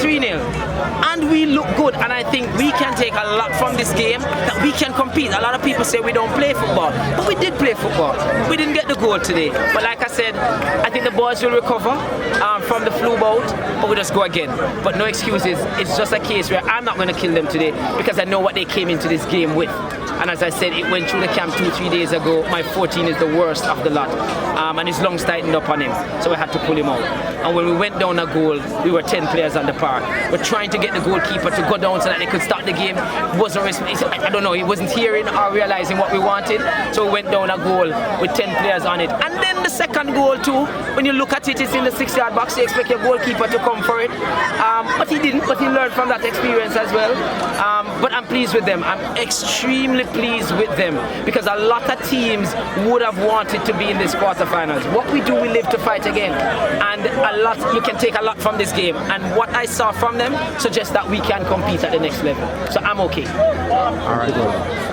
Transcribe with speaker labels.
Speaker 1: 3-0. And we look good, and I think we can take a lot from this game, that we can compete. A lot of people say we don't play football, but we did play football. We didn't get the goal today, but like I said, I think the boys will recover from the flu bout, but we'll just go again. But no excuses. It's just a case where I'm not going to kill them today because I know what they came into this game with. And as I said, it went through the camp 2-3 days ago. My 14 is the worst of the lot, and his lungs tightened up on him, so I had to pull him out. And when we went down a goal, we were 10 players on the park. We're trying to get the goalkeeper to go down so that they could start the game. I don't know, he wasn't hearing or realizing what we wanted, so we went down a goal with 10 players on it. And then the second goal too, when you look at it, it's in the 6-yard box. You expect your goalkeeper to come for it, but he didn't. But he learned from that experience as well. But I'm pleased with them. I'm extremely pleased with them because a lot of teams would have wanted to be in this quarterfinals. What we do, we live to fight again, and you can take a lot from this game. And what I saw from them suggests that we can compete at the next level. So I'm okay.
Speaker 2: All right.